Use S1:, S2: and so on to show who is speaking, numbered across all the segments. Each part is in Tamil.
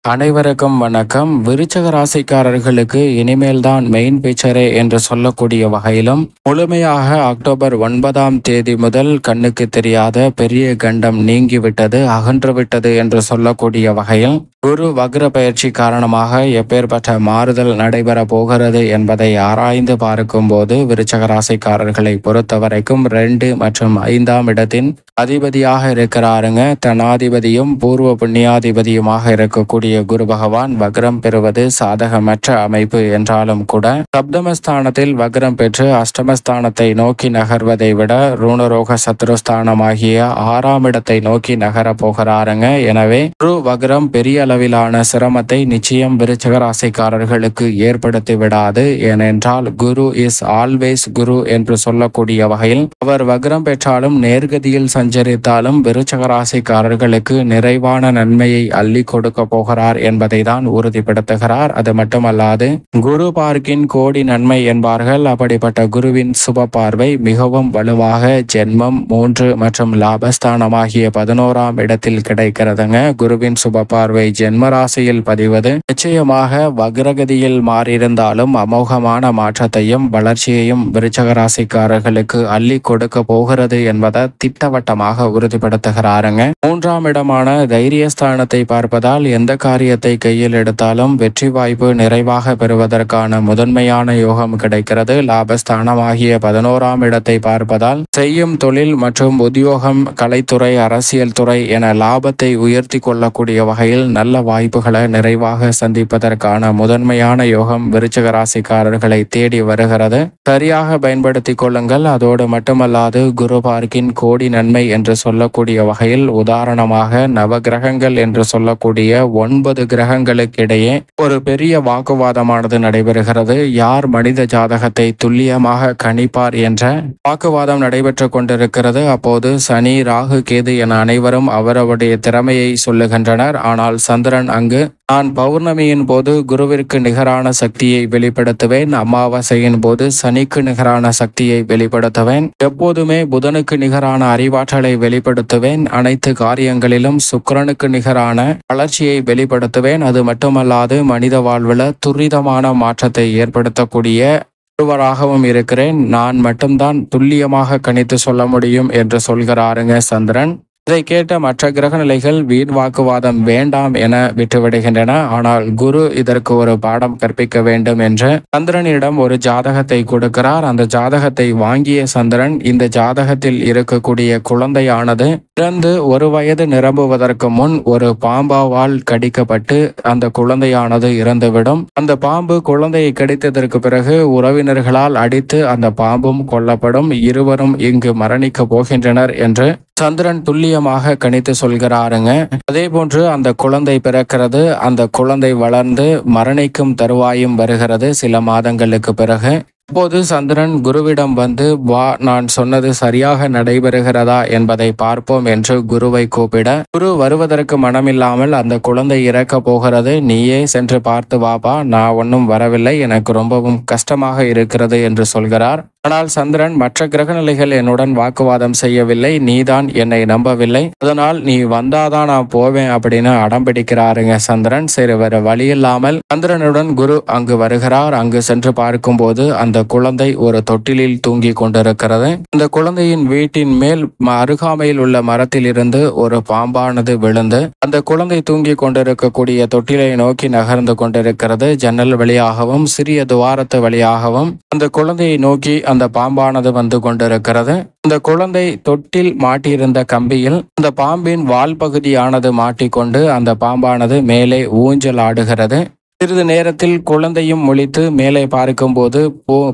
S1: அனைவருக்கும் வணக்கம். விருச்சக ராசிக்காரர்களுக்கு இனிமேல் தான் மெயின் பிக்சரே என்று சொல்லக்கூடிய வகையிலும் முழுமையாக அக்டோபர் 9ஆம் தேதி முதல் கண்ணுக்கு தெரியாத பெரிய கண்டம் நீங்கிவிட்டது, அகன்றுவிட்டது என்று சொல்லக்கூடிய வகையில் குரு வக்ர பயிற்சி காரணமாக எப்பேற்பட்ட மாறுதல் நடைபெற போகிறது என்பதை ஆராய்ந்து பார்க்கும்போது விருச்சக ராசிக்காரர்களை பொறுத்தவரைக்கும் 2 மற்றும் 5ஆம் இடத்தின் அதிபதியாக இருக்கிறாருங்க. தனாதிபதியும் பூர்வ புண்ணியாதிபதியுமாக இருக்கக்கூடிய குரு பகவான் வக்ரம் பெறுவது சாதகமற்ற அமைப்பு என்றாலும் கூட சப்தமஸ்தானத்தில் வக்ரம் பெற்று அஷ்டமஸ்தானத்தை நோக்கி நகர்வதை விட ருணரோக சத்ருஸ்தானமாகிய 6ஆம் இடத்தை நோக்கி நகர போகிறாருங்க. எனவே குரு வக்ரம் பெரிய அளவிலான சிரமத்தை நிச்சயம் விருச்சக ராசிக்காரர்களுக்கு ஏற்படுத்தி விடாது. ஏனென்றால் குரு இஸ் ஆல்வேஸ் குரு என்று சொல்லக்கூடிய வகையில் அவர் வக்ரம் பெற்றாலும் நேர்கதியில் சஞ்சரித்தாலும் விருச்சக ராசிக்காரர்களுக்கு நிறைவான நன்மையை அள்ளி கொடுக்க போகிறார் என்பதை தான் உறுதிப்படுத்துகிறார். அது மட்டுமல்லாது குரு பார்க்கின் கோடி நன்மை என்பார்கள். அப்படிப்பட்ட குருவின் சுப பார்வை மிகவும் வலுவாக ஜென்மம் 3 மற்றும் லாபஸ்தானமாகிய 11ஆம் இடத்தில் கிடைக்கிறதுங்க. குருவின் சுப பார்வை ஜென்ம ராசியில் பதிவது நிச்சயமாக வக்ரகதியில் மாறியிருந்தாலும் அமோகமான மாற்றத்தையும் வளர்ச்சியையும் விருச்சக ராசிக்காரர்களுக்கு அள்ளி கொடுக்க போகிறது என்பதை திட்டவட்டமாக உறுதிப்படுத்துகிறாருங்க. 3ஆம் இடமான தைரியஸ்தானத்தை பார்ப்பதால் எந்த காரியத்தை கையில் எடுத்தாலும் வெற்றி வாய்ப்பு நிறைவாக பெறுவதற்கான முதன்மையான யோகம் கிடைக்கிறது. லாபஸ்தானமாகிய 11ஆம் இடத்தை பார்ப்பதால் செய்யும் தொழில் மற்றும் உத்தியோகம், கலைத்துறை, அரசியல் துறை என லாபத்தை உயர்த்தி கொள்ளக்கூடிய வகையில் நல்ல வாய்ப்புகளை நிறைவாக சந்திப்பதற்கான முதன்மையான யோகம் விருச்சக ராசிக்காரர்களை தேடி வருகிறது. சரியாக பயன்படுத்தி கொள்ளுங்கள். அதோடு மட்டுமல்லாது குரு பார்க்கின் கோடி நன்மை என்று சொல்லக்கூடிய வகையில் உதாரணமாக நவகிரகங்கள் என்று சொல்லக்கூடிய 9 கிரகங்களுக்கு இடையே ஒரு பெரிய வாக்குவாதமானது நடைபெறுகிறது. யார் மனித ஜாதகத்தை துல்லியமாக கணிப்பார் என்ற வாக்குவாதம் நடைபெற்று கொண்டிருக்கிறது. அப்போது சனி, ராகு, கேது என அனைவரும் அவரவருடைய திறமையை சொல்லுகின்றனர். ஆனால் சந்திரன் அங்கு நான் பௌர்ணமியின் போது குருவிற்கு நிகரான சக்தியை வெளிப்படுத்துவேன், அமாவாசையின் போது சனிக்கு நிகரான சக்தியை வெளிப்படுத்துவேன், எப்போதுமே புதனுக்கு நிகரான அறிவாற்றலை வெளிப்படுத்துவேன், அனைத்து காரியங்களிலும் சுக்கிரனுக்கு நிகரான வளர்ச்சியை வெளிப்படுத்துவேன். அது மட்டுமல்லாது மனித வாழ்வில் துரிதமான மாற்றத்தை ஏற்படுத்தக்கூடிய ஒருவராகவும் இருக்கிறேன். நான் மட்டும்தான் துல்லியமாக கணித்து சொல்ல முடியும் என்று சொல்கிறாருங்க சந்திரன். இதை கேட்ட மற்ற கிரக நிலைகள் வீண் வாக்குவாதம் வேண்டாம் என விட்டுவிடுகின்றன. ஆனால் குரு இதற்கு ஒரு பாடம் கற்பிக்க வேண்டும் என்று சந்திரனிடம் ஒரு ஜாதகத்தை கொடுக்கிறார். அந்த ஜாதகத்தை வாங்கிய சந்திரன் இந்த ஜாதகத்தில் இருக்கக்கூடிய குழந்தையானது பிறந்து 1 வயது நிரம்புவதற்கு முன் ஒரு பாம்பாவால் கடிக்கப்பட்டு அந்த குழந்தையானது இறந்துவிடும். அந்த பாம்பு குழந்தையை கடித்ததற்கு பிறகு உறவினர்களால் அடித்து அந்த பாம்பும் கொல்லப்படும். இருவரும் இங்கு மரணிக்க போகின்றனர் என்று சந்திரன் துல்லியமாக கணித்து சொல்கிறாருங்க. அதே போன்று அந்த குழந்தை பிறக்கிறது. அந்த குழந்தை வளர்ந்து மரணிக்கும் தருவாயும் வருகிறது சில மாதங்களுக்கு பிறகு. அப்போது சந்திரன் குருவிடம் வந்து வா, நான் சொன்னது சரியாக நடைபெறுகிறதா என்பதை பார்ப்போம் என்று குருவை கூப்பிட குரு வருவதற்கு மனமில்லாமல் அந்த குழந்தை இறக்க போகிறது, நீயே சென்று பார்த்து வாப்பா, நான் ஒன்றும் வரவில்லை, எனக்கு ரொம்பவும் கஷ்டமாக இருக்கிறது என்று சொல்கிறார். ஆனால் சந்திரன் மற்ற கிரகநிலைகள் என்னுடன் வாக்குவாதம் செய்யவில்லை, நீதான் என்னை நம்பவில்லை, அதனால் நீ வந்தாதான் நான் போவேன் அப்படின்னு அடம்பிடிக்கிறாருங்க சந்திரன். சரி, வேற வழியில்லாமல் சந்திரனுடன் குரு அங்கு வருகிறார். அங்கு சென்று பார்க்கும்போது அந்த குழந்தை ஒரு தொட்டிலில் தூங்கி கொண்டிருக்கிறது. அந்த குழந்தையின் வீட்டின் மேல் அருகாமையில் உள்ள மரத்தில் இருந்து ஒரு பாம்பானது விழுந்து அந்த குழந்தை தூங்கி கொண்டிருக்கக்கூடிய தொட்டிலை நோக்கி நகர்ந்து கொண்டிருக்கிறது. ஜன்னல் வழியாகவும் சிறிய துவாரத்து வழியாகவும் அந்த குழந்தையை நோக்கி அந்த பாம்பானது வந்து கொண்டிருக்கிறது. அந்த குழந்தை தொட்டில் மாட்டியிருந்த கம்பியில் அந்த பாம்பின் வால் பகுதியானது மாட்டிக்கொண்டு அந்த பாம்பானது மேலே ஊஞ்சல் ஆடுகிறது. சிறிது நேரத்தில் குழந்தையும் முழித்து மேலே பார்க்கும்போது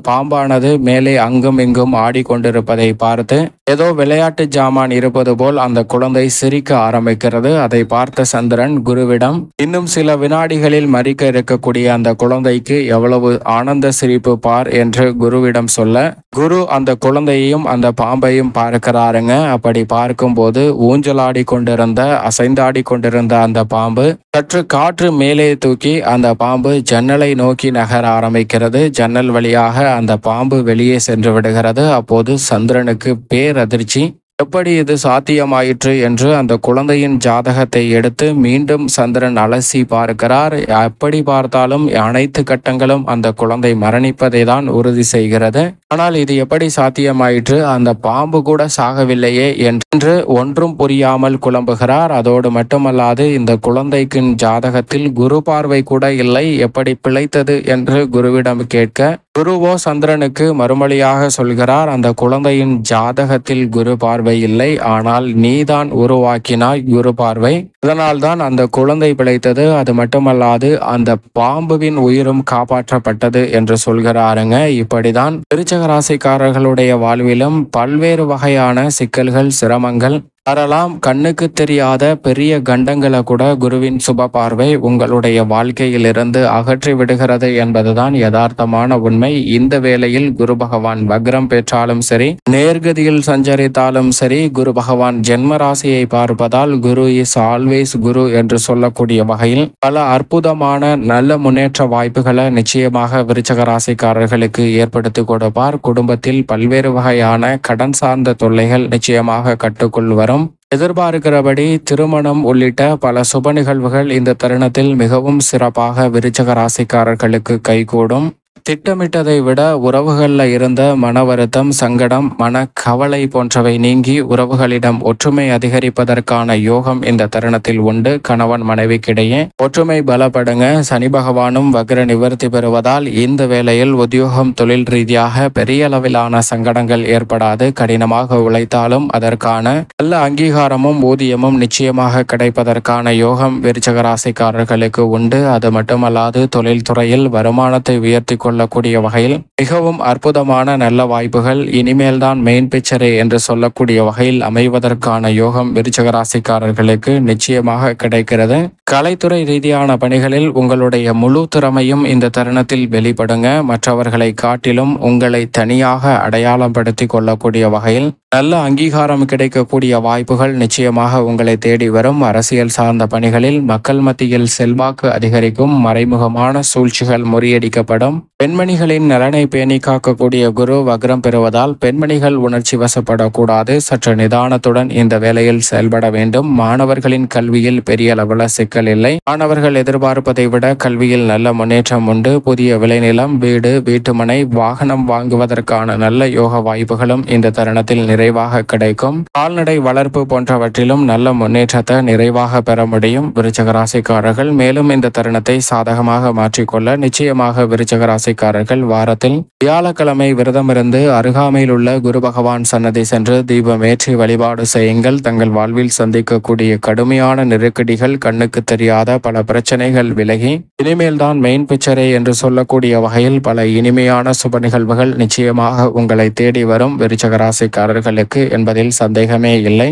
S1: பாம்பானது மேலே அங்கும் இங்கும் ஆடிக்கொண்டிருப்பதை பார்த்து ஏதோ விளையாட்டு ஜாமான் இருப்பது போல் அந்த குழந்தை சிரிக்க ஆரம்பிக்கிறது. அதை பார்த்த சந்திரன் குருவிடம், இன்னும் சில வினாடிகளில் மறிக்க இருக்கக்கூடிய அந்த குழந்தைக்கு எவ்வளவு ஆனந்த சிரிப்பு பார் என்று குருவிடம் சொல்ல குரு அந்த குழந்தையையும் அந்த பாம்பையும் பார்க்கிறாருங்க. அப்படி பார்க்கும்போது ஊஞ்சலாடி கொண்டிருந்த அசைந்தாடி கொண்டிருந்த அந்த பாம்பு சற்று காற்று மேலே தூக்கி அந்த பாம்பு ஜன்னலை நோக்கி நகர ஆரம்பிக்கிறது. ஜன்னல் வழியாக அந்த பாம்பு வெளியே சென்று விடுகிறது. அப்போது சந்திரனுக்கு பேரதிர்ச்சி. எப்படி இது சாத்தியமாயிற்று என்று அந்த குழந்தையின் ஜாதகத்தை எடுத்து மீண்டும் சந்திரன் அலசி பார்க்கிறார். எப்படி பார்த்தாலும் அனைத்து கட்டங்களும் அந்த குழந்தை மரணிப்பதை தான் உறுதி செய்கிறது. ஆனால் இது எப்படி சாத்தியமாயிற்று, அந்த பாம்பு கூட சாகவில்லையே என்று ஒன்றும் புரியாமல் குழம்புகிறார். அதோடு மட்டுமல்லாது இந்த குழந்தைக்கு ஜாதகத்தில் குரு பார்வை கூட இல்லை, எப்படி பிழைத்தது என்று குருவிடம் கேட்க குருவோ சந்திரனுக்கு மறுமொழியாக சொல்கிறார், அந்த குழந்தையின் ஜாதகத்தில் குரு பார்வை இல்லை, ஆனால் நீதான் உருவாக்கினாய் குரு பார்வை, அதனால்தான் அந்த குழந்தை பிழைத்தது. அது மட்டுமல்லாது அந்த பாம்புவின் உயிரும் காப்பாற்றப்பட்டது என்று சொல்கிறாருங்க. இப்படிதான் விருச்சிக ராசிக்காரர்களுடைய வாழ்விலும் பல்வேறு வகையான சிக்கல்கள், சிரமங்கள் வரலாம். கண்ணுக்கு தெரியாத பெரிய கண்டங்களை கூட குருவின் சுப பார்வை உங்களுடைய வாழ்க்கையிலிருந்து அகற்றி விடுகிறது என்பதுதான் யதார்த்தமான உண்மை. இந்த வேளையில் குரு பகவான் வக்ரம் பெற்றாலும் சரி, நேர்கதியில் சஞ்சரித்தாலும் சரி, குரு பகவான் ஜென்ம ராசியை பார்ப்பதால் குரு இஸ் ஆல்வேஸ் குரு என்று சொல்லக்கூடிய வகையில் பல அற்புதமான நல்ல முன்னேற்ற வாய்ப்புகளை நிச்சயமாக விருச்சிக ராசிக்காரர்களுக்கு ஏற்படுத்தி கொடுப்பார். குடும்பத்தில் பல்வேறு வகையான கடன் சார்ந்த தொல்லைகள் நிச்சயமாக கட்டுக்குள் வரும். எதிர்பார்க்கிறபடி திருமணம் உள்ளிட்ட பல சுப நிகழ்வுகள் இந்த தருணத்தில் மிகவும் சிறப்பாக விருச்சிக ராசிக்காரர்களுக்கு கைகூடும். திட்டமிட்டதை விட உறவுகளில் இருந்த மன வருத்தம், சங்கடம், மன கவலை போன்றவை நீங்கி உறவுகளிடம் ஒற்றுமை அதிகரிப்பதற்கான யோகம் இந்த தருணத்தில் உண்டு. கணவன் மனைவிக்கிடையே ஒற்றுமை பலப்படுங்க. சனி பகவானும் வக்ர நிவர்த்தி பெறுவதால் இந்த வேளையில் உத்தியோகம், தொழில் ரீதியாக பெரிய அளவிலான சங்கடங்கள் ஏற்படாது. கடினமாக உழைத்தாலும் அதற்கான நல்ல அங்கீகாரமும் ஊதியமும் நிச்சயமாக கிடைப்பதற்கான யோகம் விருச்சிக ராசிக்காரர்களுக்கு உண்டு. அது மட்டுமல்லாது தொழில்துறையில் வருமானத்தை உயர்த்தி கொள்ளக்கூடிய வகையில் மிகவும் அற்புதமான நல்ல வாய்ப்புகள் இனிமேல் தான் மெயின் பிக்சரே என்று சொல்லக்கூடிய வகையில் அமைவதற்கான யோகம் விருச்சிக ராசிக்காரர்களுக்கு நிச்சயமாக கிடைக்கிறது. கலைத்துறை ரீதியான பணிகளில் உங்களுடைய முழு திறமையும் இந்த தருணத்தில் வெளிப்படுங்க. மற்றவர்களை காட்டிலும் உங்களை தனியாக அடையாளம் படுத்தி கொள்ளக்கூடிய வகையில் நல்ல அங்கீகாரம் கிடைக்கக்கூடிய வாய்ப்புகள் நிச்சயமாக உங்களை தேடி வரும். அரசியல் சார்ந்த பணிகளில் மக்கள் மத்தியில் செல்வாக்கு அதிகரிக்கும். மறைமுகமான சூழ்ச்சிகள் முறியடிக்கப்படும். பெண்மணிகளின் நலனை பேணி காக்கக்கூடிய குரு வக்ரம் பெறுவதால் பெண்மணிகள் உணர்ச்சி வசப்படக்கூடாது. சற்று நிதானத்துடன் இந்த வேளையில் செயல்பட வேண்டும். மாணவர்களின் கல்வியில் பெரிய அளவில் சிக்கல் இல்லை. மாணவர்கள் எதிர்பார்ப்பதை விட கல்வியில் நல்ல முன்னேற்றம் உண்டு. புதிய விளைநிலம், வீடு, வீட்டுமனை, வாகனம் வாங்குவதற்கான நல்ல யோக வாய்ப்புகளும் இந்த தருணத்தில் நிறைவாக கிடைக்கும். கால்நடை வளர்ப்பு போன்றவற்றிலும் நல்ல முன்னேற்றத்தை நிறைவாக பெற முடியும் விருச்சிக ராசிக்காரர்கள். மேலும் இந்த தருணத்தை சாதகமாக மாற்றிக்கொள்ள நிச்சயமாக விருச்சிக ராசிக்காரர்கள் வாரத்தில் வியாழக்கிழமை விரதமிருந்து அருகாமையில் உள்ள குரு பகவான் சன்னதி சென்று தீபமேற்றி வழிபாடு செய்யுங்கள். தங்கள் வாழ்வில் சந்திக்கக்கூடிய கடுமையான நெருக்கடிகள், கண்ணுக்கு தெரியாத பல பிரச்சனைகள் விலகி இனிமேல் தான் மெயின் பிக்சரே என்று சொல்லக்கூடிய வகையில் பல இனிமையான சுப நிகழ்வுகள் நிச்சயமாக உங்களை தேடி வரும் விருச்சிக ராசிக்காரர்களுக்கு என்பதில் சந்தேகமே இல்லை.